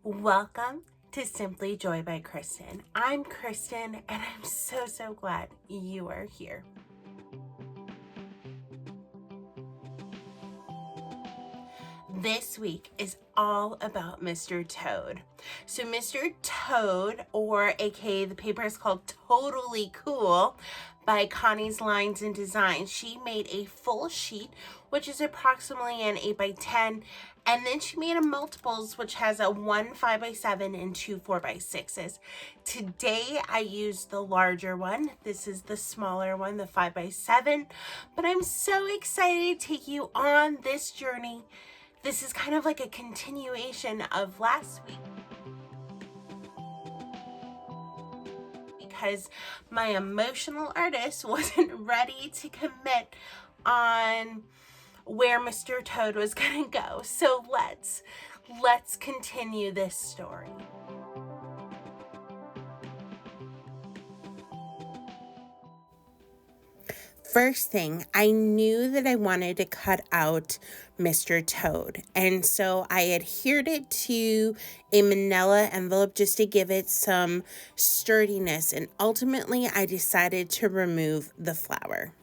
Welcome to Simply Joy by Kristen. I'm Kristen and I'm so glad you are here. This week is all about Mr. Toad. So Mr. Toad, or aka the paper is called Toadally Cool by Connie Lines Designs. She made a full sheet, which is approximately an 8x10, and then she made a multiples, which has a 1 5x7 and 2 4x6s. Today I used the larger one. This is the smaller one, the 5x7, but I'm so excited to take you on this journey. This is kind of like a continuation of last week, because my emotional artist wasn't ready to commit on where Mr. Toad was gonna go. So let's continue this story. First thing, I knew that I wanted to cut out Mr. Toad. And so I adhered it to a manila envelope just to give it some sturdiness. And ultimately, I decided to remove the flower.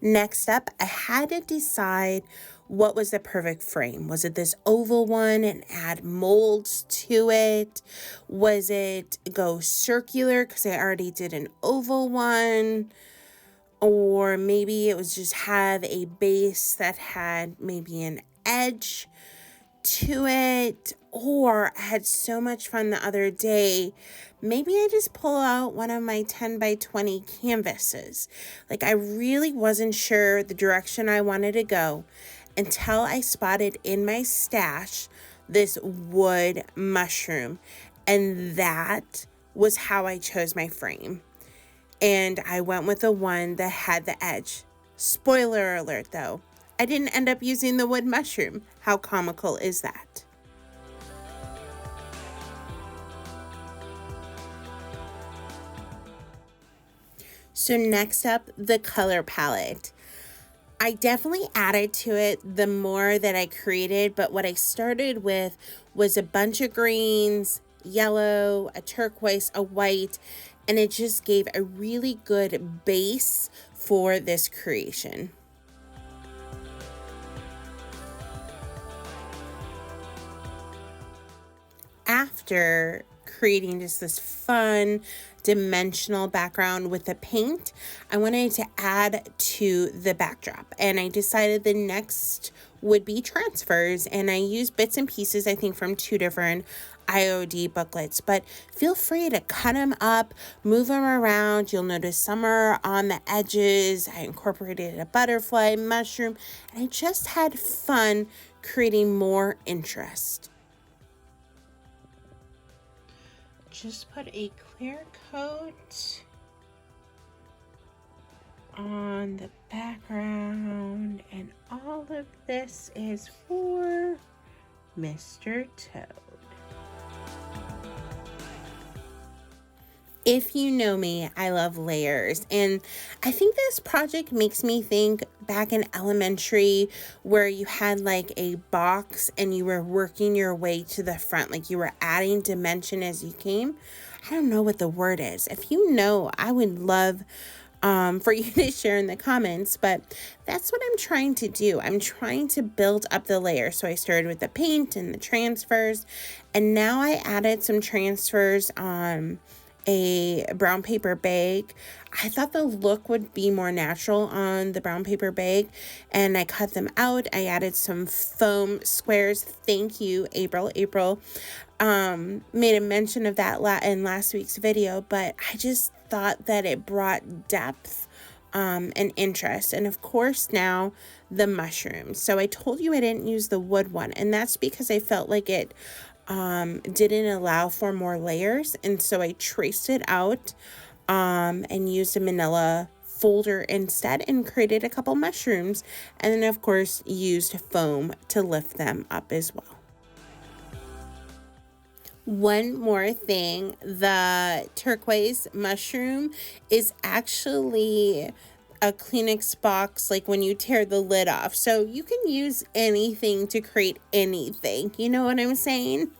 Next up, I had to decide what was the perfect frame. Was it this oval one and add molds to it? Was it go circular because I already did an oval one? Or maybe it was just have a base that had maybe an edge to it. Or I had so much fun the other day, maybe I just pull out one of my 10x20 canvases. Like, I really wasn't sure the direction I wanted to go until I spotted in my stash this wood mushroom, and that was how I chose my frame. And I went with the one that had the edge. Spoiler alert though, I didn't end up using the wood mushroom. How comical is that? So next up, the color palette. I definitely added to it the more that I created, but what I started with was a bunch of greens, yellow, a turquoise, a white, and it just gave a really good base for this creation. After creating just this fun dimensional background with the paint, I wanted to add to the backdrop, and I decided the next would be transfers, and I used bits and pieces, I think, from 2 different IOD booklets, but feel free to cut them up, move them around. You'll notice some are on the edges. I incorporated a butterfly, mushroom, and I just had fun creating more interest. Just put a clear coat on the background, and all of this is for Mr. Toad. If you know me, I love layers, and I think this project makes me think back in elementary where you had like a box and you were working your way to the front, like you were adding dimension as you came. I don't know what the word is. If you know, I would love for you to share in the comments, but that's what I'm trying to do. I'm trying to build up the layer. So I started with the paint and the transfers, and now I added some transfers on a brown paper bag. I thought the look would be more natural on the brown paper bag, and I cut them out. I added some foam squares. Thank you, April. April made a mention of that in last week's video, but I just thought that it brought depth and interest. And of course, now the mushrooms. So I told you I didn't use the wood one, and that's because I felt like it didn't allow for more layers, and so I traced it out and used a manila folder instead and created a couple mushrooms, and then of course used foam to lift them up as well. One more thing, the turquoise mushroom is actually a Kleenex box, like when you tear the lid off. So you can use anything to create anything. You know what I'm saying?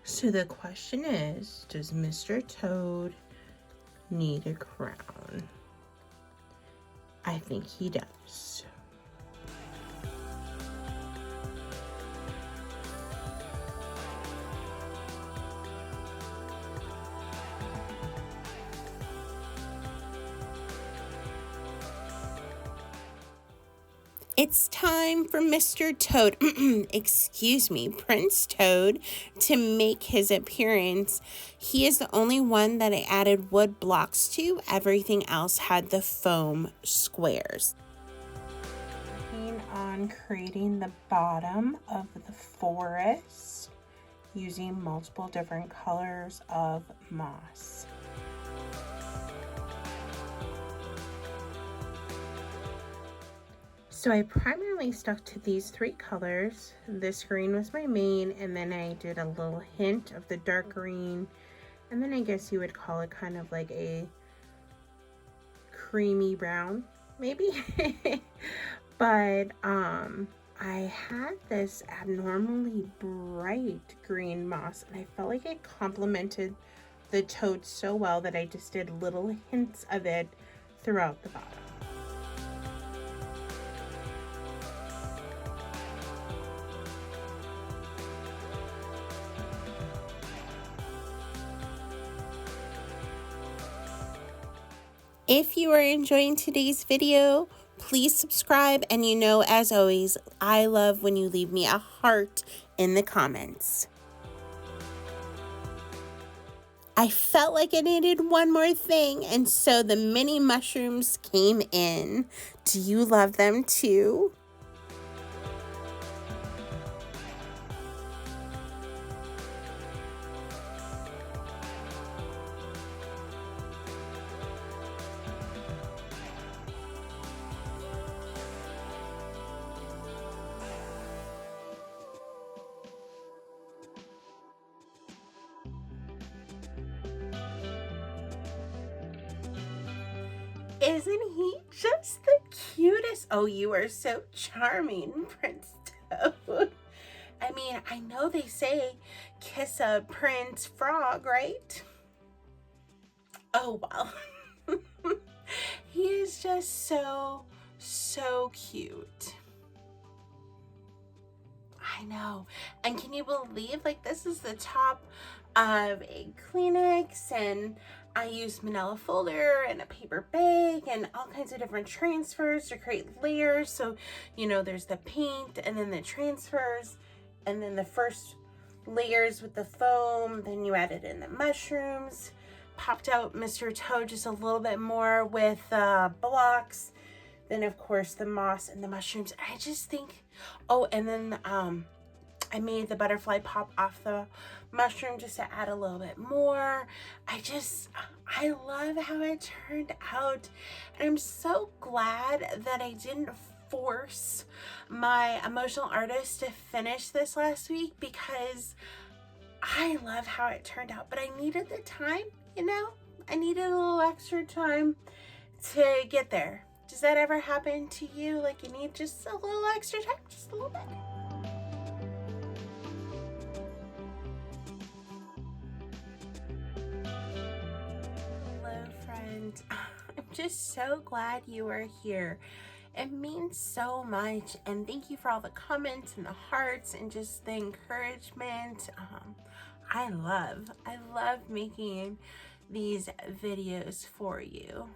So the question is, does Mr. Toad need a crown? I think he does. It's time for Mr. Toad, excuse me, Prince Toad, to make his appearance. He is the only one that I added wood blocks to. Everything else had the foam squares. Working on creating the bottom of the forest using multiple different colors of moss. So I primarily stuck to these 3 colors. This green was my main, and then I did a little hint of the dark green, and then I guess you would call it kind of like a creamy brown, maybe. But I had this abnormally bright green moss, and I felt like it complemented the toad so well that I just did little hints of it throughout the bottom. If you are enjoying today's video, please subscribe, and you know, as always, I love when you leave me a heart in the comments. I felt like I needed one more thing, and so the mini mushrooms came in. Do you love them too? Isn't he just the cutest? Oh, you are so charming, Prince Toad. I mean, I know they say kiss a prince frog, right? Oh, well. He is just so cute. I know. And can you believe, like, this is the top of a Kleenex, and I used manila folder and a paper bag and all kinds of different transfers to create layers. So, you know, there's the paint and then the transfers and then the first layers with the foam. Then you added in the mushrooms, popped out Mr. Toad just a little bit more with blocks. Then, of course, the moss and the mushrooms. I just think, oh, and then I made the butterfly pop off the mushroom just to add a little bit more. I love how it turned out. And I'm so glad that I didn't force my emotional artist to finish this last week, because I love how it turned out. But I needed the time, you know? I needed a little extra time to get there. Does that ever happen to you? Like you need just a little extra time, just a little bit? Hello, friend. I'm just so glad you are here. It means so much, and thank you for all the comments and the hearts and just the encouragement. I love making these videos for you.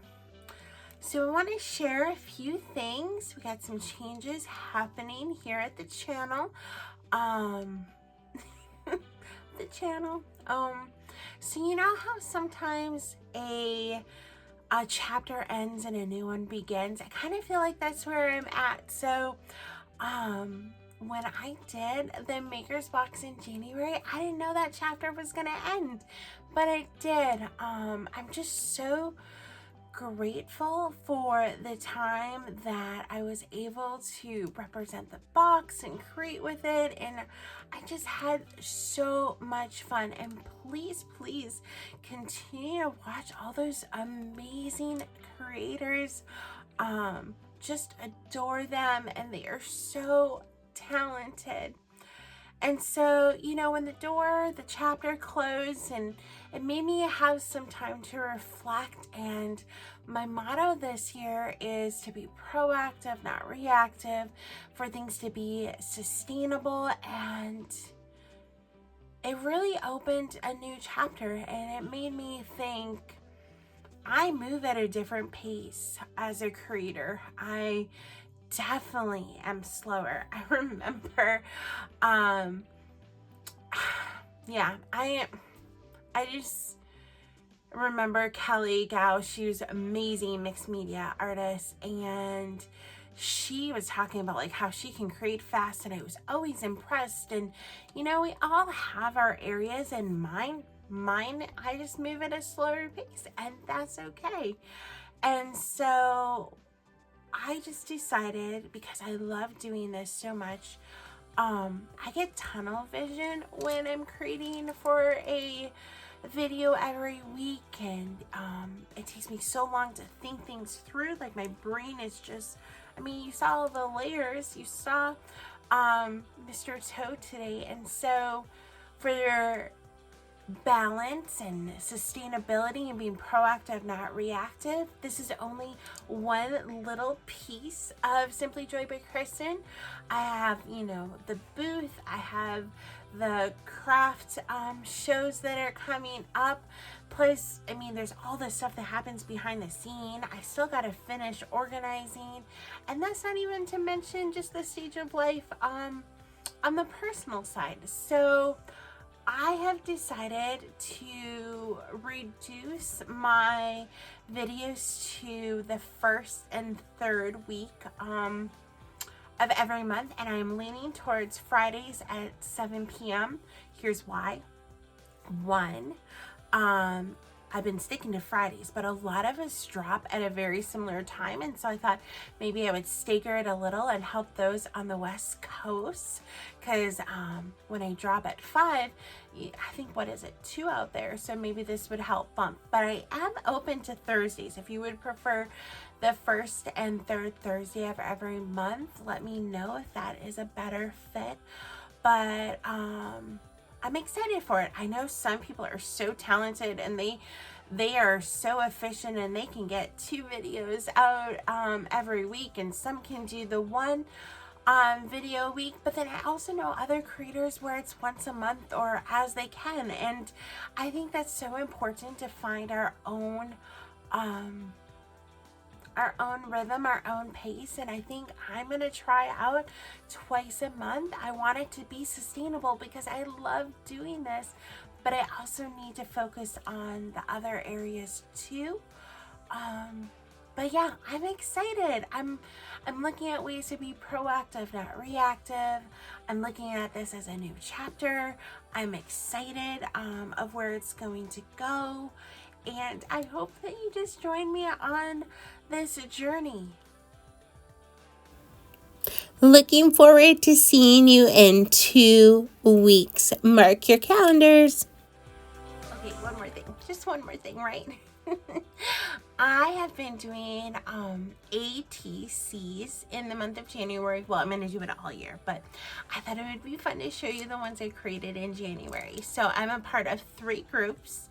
So I want to share a few things. We got some changes happening here at the channel. So you know how sometimes a chapter ends and a new one begins? I kind of feel like that's where I'm at. So when I did the Maker's Box in January, I didn't know that chapter was gonna end, but it did. I'm just so grateful for the time that I was able to represent the box and create with it, and I just had so much fun. And please continue to watch all those amazing creators. Just adore them, and they are so talented. And so, when the chapter closed, and it made me have some time to reflect. And my motto this year is to be proactive, not reactive, for things to be sustainable. And it really opened a new chapter, and it made me think I move at a different pace as a creator. I definitely am slower. I remember, yeah, I just remember Kelly Gao. She was an amazing mixed media artist, and she was talking about like how she can create fast, and I was always impressed. And we all have our areas, and mine, I just move at a slower pace, and that's okay. And so I just decided, because I love doing this so much, I get tunnel vision when I'm creating for a video every week, and it takes me so long to think things through. Like, my brain is just, you saw the layers, you saw Mr. Toad today. And so for your balance and sustainability and being proactive, not reactive, this is only one little piece of Simply Joy by Kristen. I have, the booth, I have the craft shows that are coming up. Plus, there's all this stuff that happens behind the scene. I still got to finish organizing, and that's not even to mention just the stage of life on the personal side. So I have decided to reduce my videos to the first and third week of every month, and I'm leaning towards Fridays at 7 p.m. Here's why. One, I've been sticking to Fridays, but a lot of us drop at a very similar time, and so I thought maybe I would stagger it a little and help those on the West Coast, because when I drop at 5, I think, 2 out there, so maybe this would help bump. But I am open to Thursdays. If you would prefer the first and third Thursday of every month, let me know if that is a better fit. But I'm excited for it. I know some people are so talented, and they are so efficient, and they can get 2 videos out every week, and some can do the 1 video a week. But then I also know other creators where it's once a month or as they can, and I think that's so important to find our own rhythm, our own pace. And I think I'm gonna try out twice a month. I want it to be sustainable because I love doing this, but I also need to focus on the other areas too. But yeah, I'm excited. I'm looking at ways to be proactive, not reactive. I'm looking at this as a new chapter. I'm excited of where it's going to go. And I hope that you just join me on this journey. Looking forward to seeing you in 2 weeks. Mark your calendars. Okay, one more thing. Just one more thing, right? I have been doing ATCs in the month of January. Well, I'm going to do it all year, but I thought it would be fun to show you the ones I created in January. So I'm a part of 3 groups.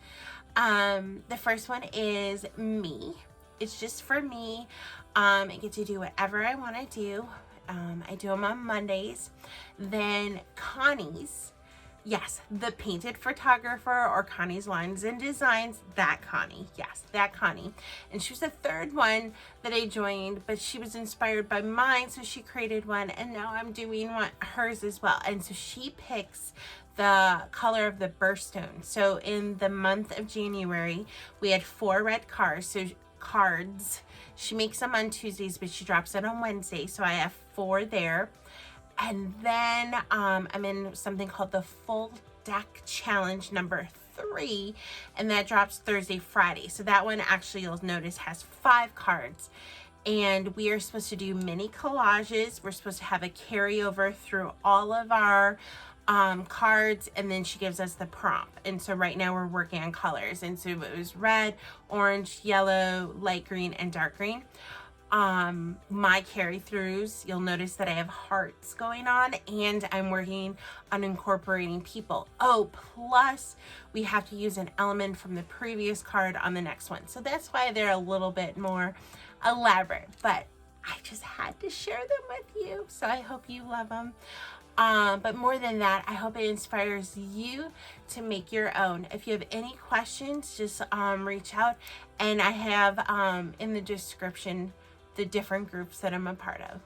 The first one is me. It's just for me. I get to do whatever I want to do. I do them on Mondays. Then Connie's. Yes, the painted photographer, or Connie's Lines and Designs, that Connie. Yes, that Connie. And she was the 3rd one that I joined, but she was inspired by mine, so she created one, and now I'm doing hers as well. And so she picks the color of the birthstone. So in the month of January, we had 4 red cards. She makes them on Tuesdays, but she drops it on Wednesday. So I have 4 there. And then I'm in something called the Full Deck Challenge number 3, and that drops Thursday, Friday. So that one actually, you'll notice, has 5 cards. And we are supposed to do mini collages. We're supposed to have a carryover through all of our cards, and then she gives us the prompt. And so right now we're working on colors, and so it was red, orange, yellow, light green, and dark green. My carry throughs, you'll notice that I have hearts going on, and I'm working on incorporating people. Oh, plus we have to use an element from the previous card on the next one, so that's why they're a little bit more elaborate, but I just had to share them with you, so I hope you love them. But more than that, I hope it inspires you to make your own. If you have any questions, just reach out, and I have in the description the different groups that I'm a part of.